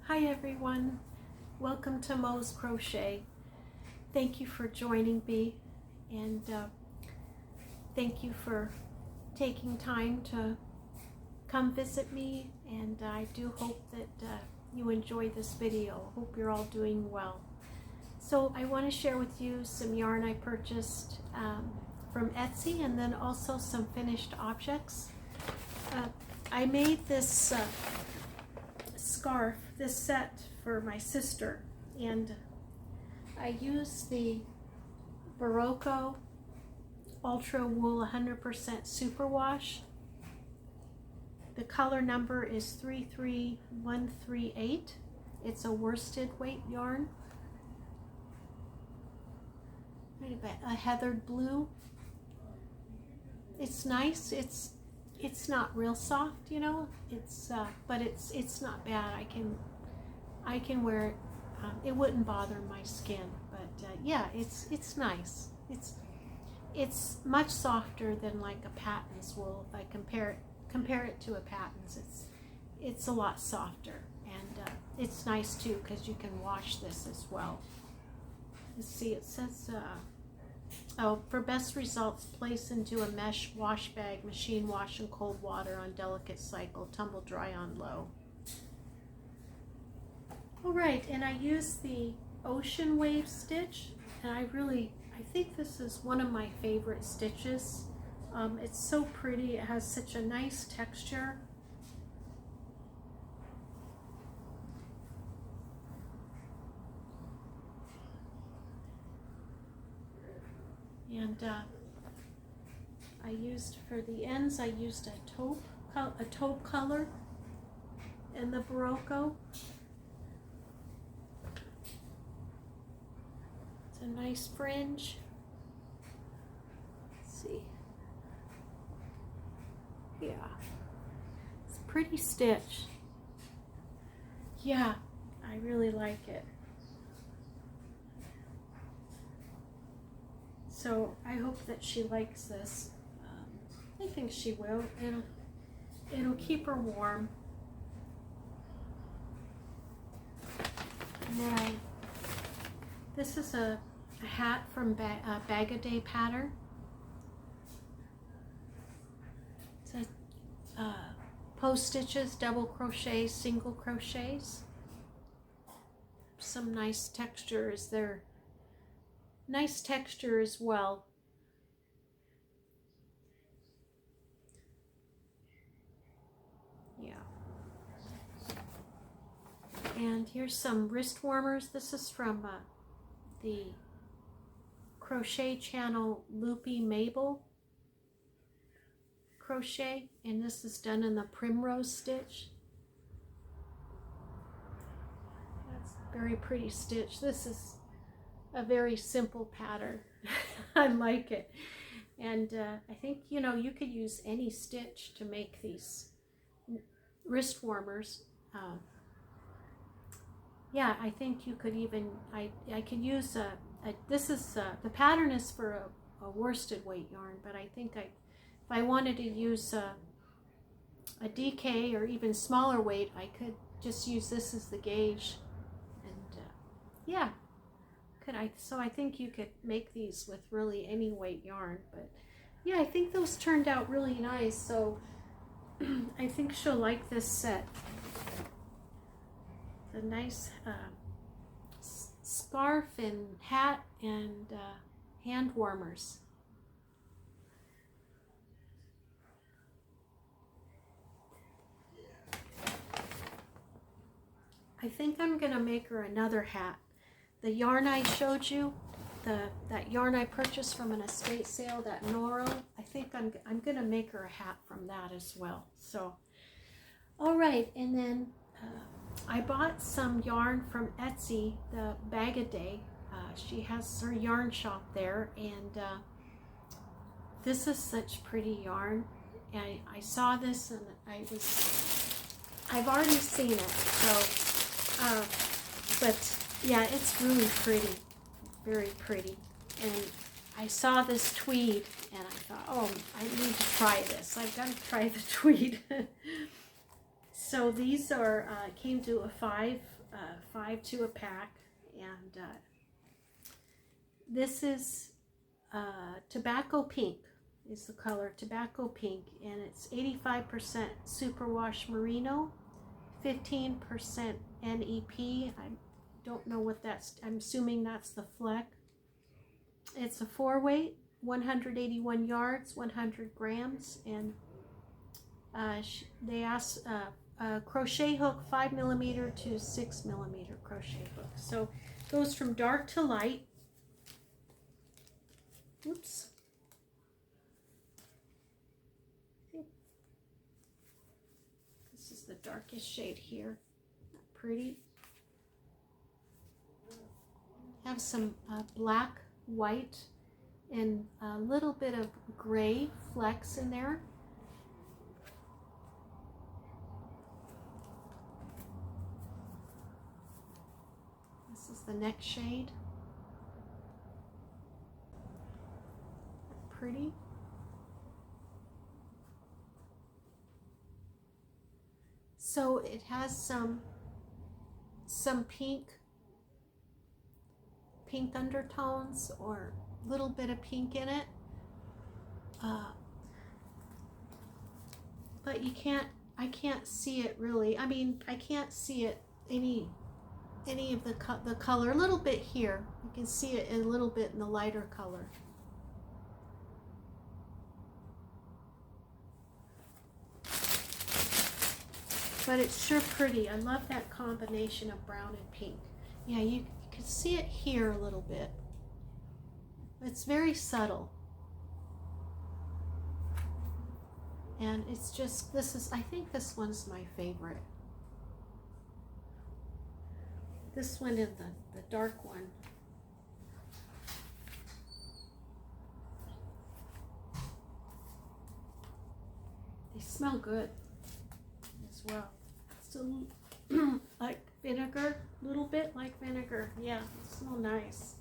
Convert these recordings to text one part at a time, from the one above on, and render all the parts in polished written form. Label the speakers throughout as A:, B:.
A: Hi everyone, welcome to Mo's Crochet. Thank you for joining me, and thank you for taking time to come visit me, and I do hope that you enjoy this video. Hope you're all doing well. So I want to share with you some yarn I purchased from Etsy, and then also some finished objects. I made this scarf, this set for my sister, and I used the Barocco Ultra Wool 100% Superwash. The color number is 33138. It's a worsted weight yarn. A heathered blue. It's nice. It's not real soft, you know. But it's not bad. I can wear it. It wouldn't bother my skin. But yeah, it's nice. It's much softer than like a Patton's wool. If I compare it to a Patton's, it's a lot softer, and it's nice too because you can wash this as well. Let's see. It says. For best results, place into a mesh wash bag, machine wash in cold water on delicate cycle, tumble dry on low. All right, and I used the Ocean Wave stitch, and I think this is one of my favorite stitches. It's so pretty. It has such a nice texture. And I used, for the ends, I used a taupe color in the Barocco. It's a nice fringe. Let's see. Yeah, it's a pretty stitch. Yeah, I really like it. So I hope that she likes this. I think she will. It'll keep her warm. And then this is a hat from BAGODAY pattern. It's a post stitches, double crochet, single crochets. Some nice textures there. Nice texture as well. Yeah. And here's some wrist warmers. This is from the crochet channel LoopyMabelCrochet, and this is done in the primrose stitch. That's a very pretty stitch. This is a very simple pattern. I like it. And I think, you know, you could use any stitch to make these wrist warmers. Yeah, I think you could even, I could use the pattern is for a worsted weight yarn, but I think if I wanted to use a DK or even smaller weight, I could just use this as the gauge. And yeah. So I think you could make these with really any weight yarn, but yeah, I think those turned out really nice. So I think she'll like this set. The nice scarf and hat and hand warmers. I think I'm gonna make her another hat. The yarn I showed you, that yarn I purchased from an estate sale, that Noro, I think I'm gonna make her a hat from that as well. So, all right, and then I bought some yarn from Etsy, the BAGODAY. She has her yarn shop there, and this is such pretty yarn. And I saw this, and I've already seen it. So, but. Yeah, it's really pretty, very pretty. And I saw this tweed, and I thought, oh, I need to try this. I've got to try the tweed. So So these are came to a five to a pack, and this is tobacco pink is the color, tobacco pink, and it's 85% superwash merino, 15% NEP. I don't know what that's, I'm assuming that's the fleck. It's a 4-weight, 181 yards, 100 grams, and they ask crochet hook 5mm to 6mm crochet hook. So it goes from dark to light. Oops. This is the darkest shade here. Pretty. Have some black, white, and a little bit of gray flecks in there. This is the next shade. Pretty. So it has some pink undertones, or a little bit of pink in it, but I can't see it really. I mean, I can't see it any of the color. A little bit here, you can see it a little bit in the lighter color. But it's sure pretty. I love that combination of brown and pink. Yeah, you can see it here a little bit. It's very subtle. And it's just, I think this one's my favorite. This one and the dark one. They smell good as well. So like vinegar, a little bit like vinegar. Yeah, they smell nice.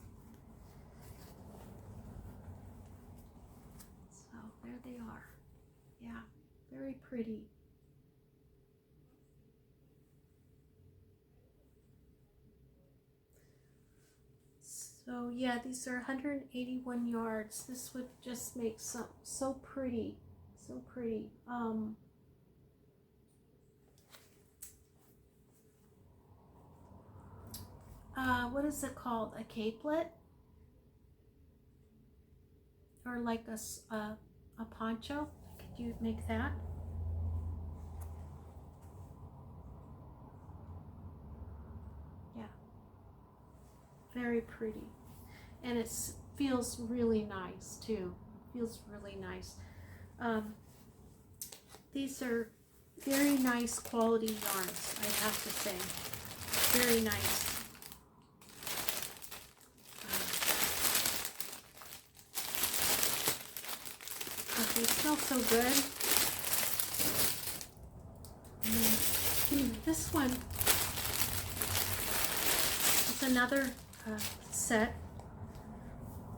A: So there they are. Yeah, very pretty. So yeah, these are 181 yards. This would just make so pretty, so pretty. What is it called? A capelet? Or like a poncho? Could you make that? Yeah. Very pretty. And it feels really nice too. Feels really nice. These are very nice quality yarns, I have to say. Very nice. They smell so good. And this one is another set,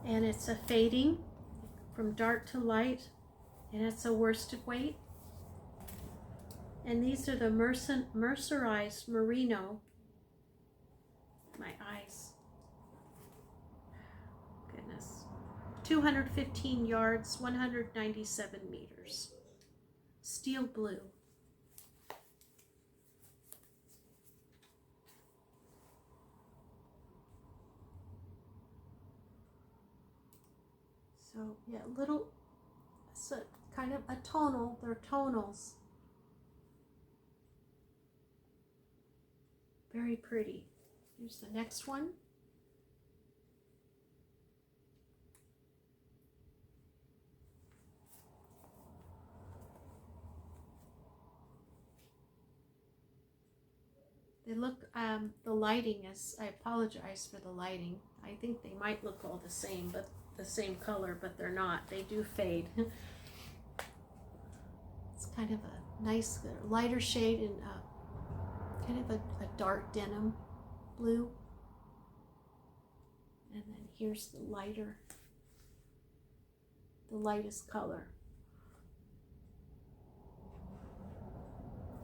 A: and it's a fading from dark to light, and it's a worsted weight. And these are the mercerized merino. My eyes. Goodness. 215 yards, 197 meters. Steel blue. So yeah, it's a kind of a tonal, they're tonals. Very pretty. Here's the next one. They look, the lighting is, I apologize for the lighting. I think they might look all the same, but the same color, but they're not. They do fade. It's kind of a nice, lighter shade and kind of a dark denim blue. And then here's the lightest color.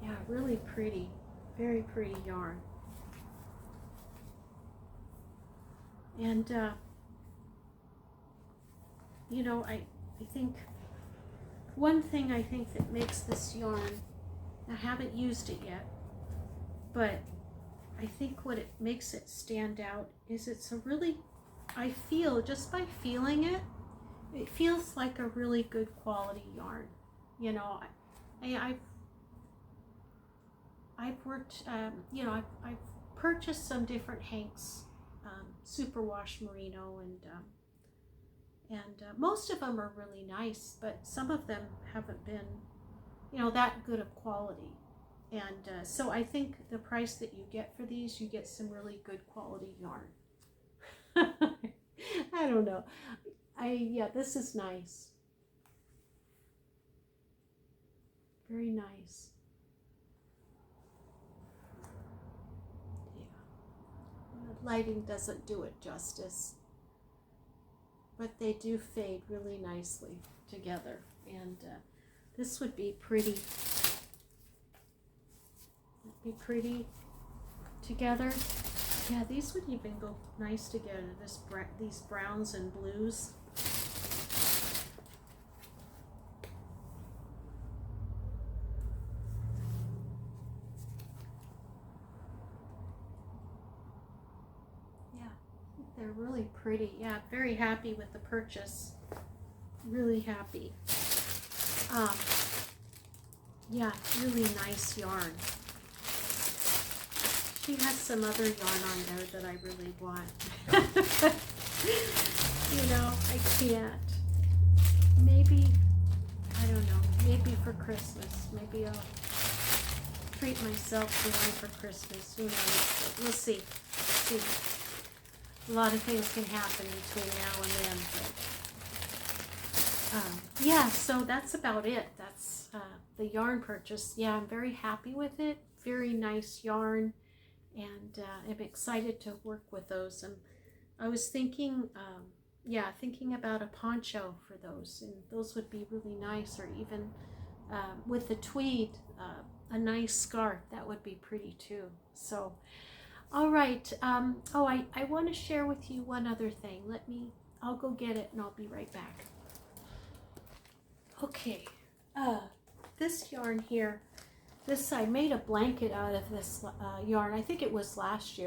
A: Yeah, really pretty, very pretty yarn. And you know, I think one thing I think that makes this yarn, I haven't used it yet, but I think what it makes it stand out is it's a really, I feel, just by feeling it, it feels like a really good quality yarn. You know, I've worked, you know, I've purchased some different Hanks superwash merino, and most of them are really nice, but some of them haven't been, you know, that good of quality. And so I think the price that you get for these, you get some really good quality yarn. I don't know. Yeah, this is nice. Very nice. Yeah. The lighting doesn't do it justice, but they do fade really nicely together. And this would be pretty. Be pretty together. Yeah, these would even go nice together. These browns and blues. Yeah, they're really pretty. Yeah, very happy with the purchase. Really happy. Yeah, really nice yarn. She has some other yarn on there that I really want. You know, I can't. Maybe, I don't know, maybe for Christmas. Maybe I'll treat myself to one for Christmas. Who knows? We'll see. A lot of things can happen between now and then. But, yeah, so that's about it. That's the yarn purchase. Yeah, I'm very happy with it. Very nice yarn. And I'm excited to work with those. And I was thinking, thinking about a poncho for those, and those would be really nice. Or even with the tweed, a nice scarf, that would be pretty too. So, all right. I want to share with you one other thing. I'll go get it, and I'll be right back. Okay. This yarn here. I made a blanket out of this yarn. I think it was last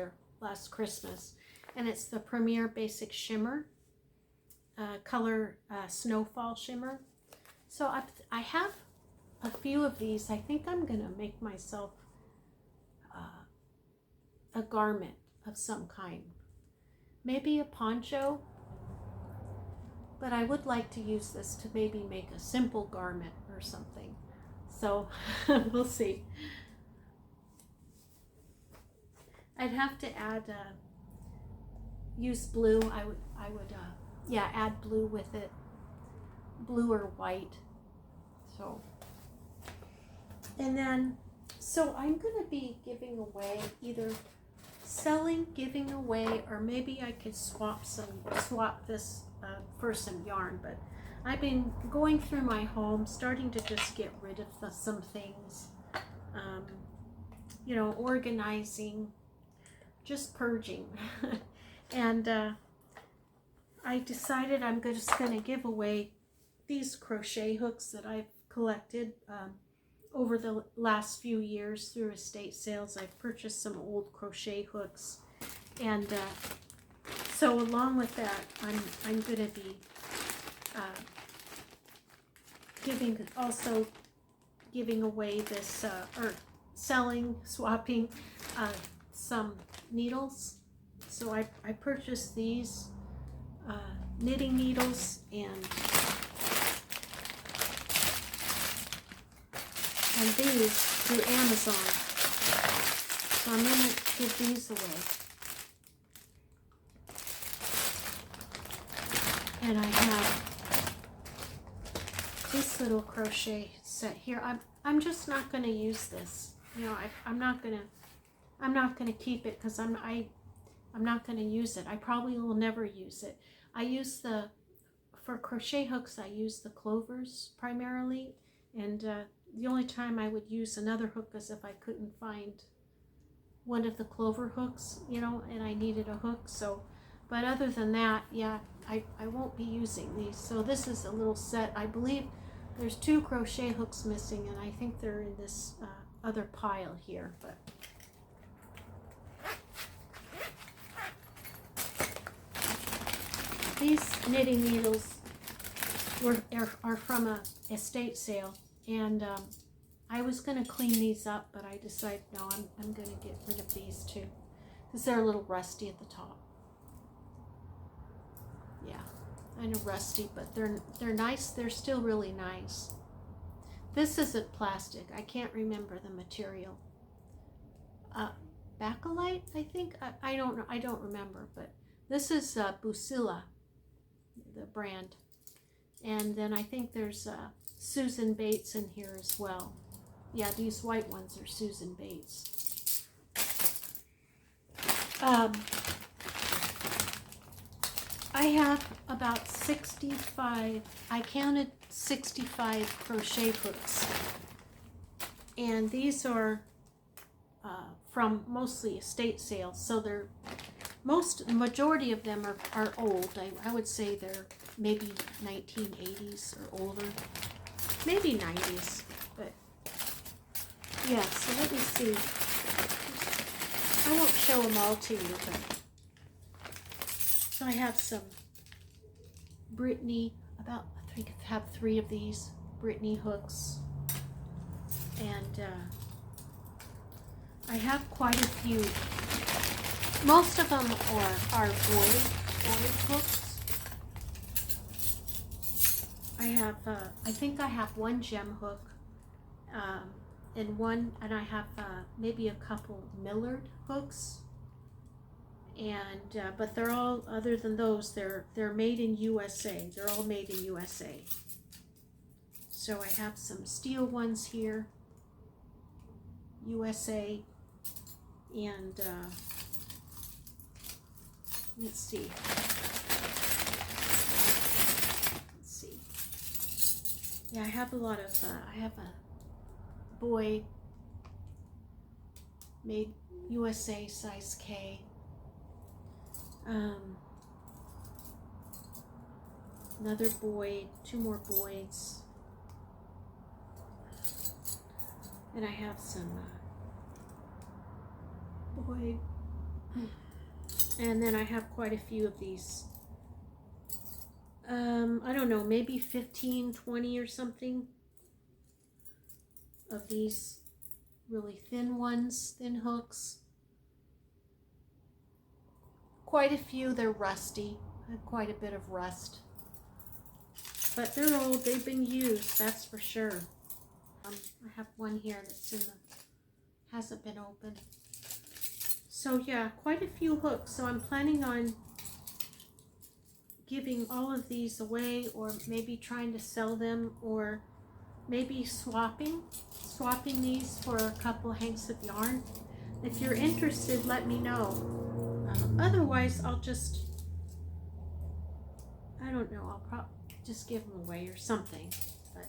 A: Christmas. And it's the Premier Basic Shimmer, color Snowfall Shimmer. So I have a few of these. I think I'm going to make myself a garment of some kind. Maybe a poncho. But I would like to use this to maybe make a simple garment or something. So we'll see. I'd have to add, use blue. I would, add blue with it, blue or white. So, and then, so I'm going to be giving away, either selling, giving away, or maybe I could swap this for some yarn. But I've been going through my home, starting to just get rid of some things, you know, organizing, just purging. And I decided I'm just going to give away these crochet hooks that I've collected over the last few years through estate sales. I've purchased some old crochet hooks, and so along with that, I'm going to be giving away this, or swapping some needles. So I purchased these knitting needles and these through Amazon. So I'm going to give these away. And I have this little crochet set here. I'm just not going to use this. You know, I'm not going to keep it because I'm not going to use it. I probably will never use it. For crochet hooks, I use the clovers primarily, and The only time I would use another hook is if I couldn't find one of the clover hooks, you know, and I needed a hook. So, but other than that, yeah, I won't be using these. So this is a little set. I believe there's 2 crochet hooks missing, and I think they're in this other pile here. But these knitting needles are from a estate sale, and I was going to clean these up, but I decided no, I'm going to get rid of these too, because they're a little rusty at the top. Yeah, kind of rusty, but they're nice. They're still really nice. This isn't plastic. I can't remember the material. Bakelite, I think. I don't know. I don't remember, but this is Busilla, the brand. And then I think there's Susan Bates in here as well. Yeah, these white ones are Susan Bates. I have about 65, I counted 65 crochet hooks. And these are from mostly estate sales. So the majority of them are old. I would say they're maybe 1980s or older. Maybe 90s, but yeah, so let me see. I won't show them all to you, but so I have some Brittany, I think I have 3 of these Brittany hooks, and I have quite a few. Most of them are void hooks. I have, I think I have 1 gem hook, and I have maybe a couple Millard hooks, and but they're all, other than those, they're made in USA. They're all made in USA. So I have some steel ones here, USA, and let's see. Yeah, I have a lot of, I have a boy made USA size K. Another Boyd, 2 more Boyds. And I have some Boyd. And then I have quite a few of these. I don't know, maybe 15, 20 or something of these really thin ones, thin hooks. Quite a few, they're rusty. I have quite a bit of rust. But they're old, they've been used, that's for sure. I have one here that's hasn't been opened. So yeah, quite a few hooks. So I'm planning on giving all of these away, or maybe trying to sell them, or maybe swapping these for a couple hanks of yarn. If you're interested, let me know. Otherwise, I'll just, I don't know, I'll probably just give them away or something. But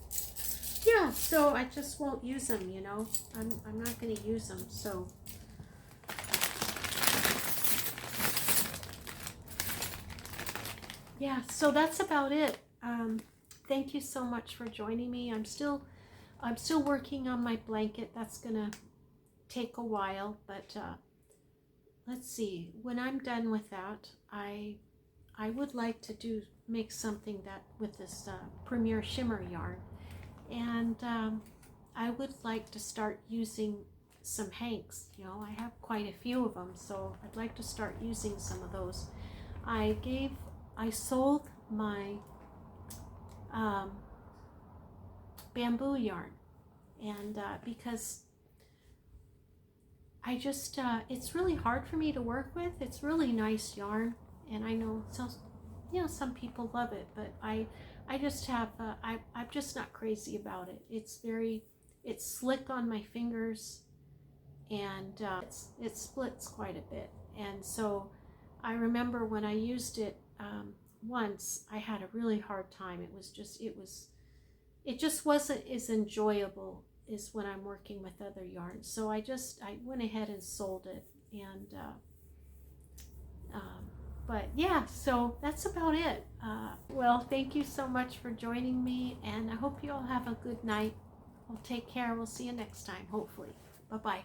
A: yeah, so I just won't use them, you know. I'm not going to use them, so. Yeah, so that's about it. Thank you so much for joining me. I'm still working on my blanket. That's gonna take a while, but let's see. When I'm done with that, I would like to make something that with this Premier Shimmer yarn, and I would like to start using some hanks. You know, I have quite a few of them, so I'd like to start using some of those. I sold my bamboo yarn, and because I just, it's really hard for me to work with. It's really nice yarn, and I know some people love it, but I just have, I'm just not crazy about it. It's slick on my fingers, and it splits quite a bit, and so I remember when I used it once, I had a really hard time. It just wasn't as enjoyable is when I'm working with other yarns. So I went ahead and sold it. And but yeah, so that's about it. Well, thank you so much for joining me, and I hope you all have a good night. Well, take care. We'll see you next time, hopefully. Bye-bye.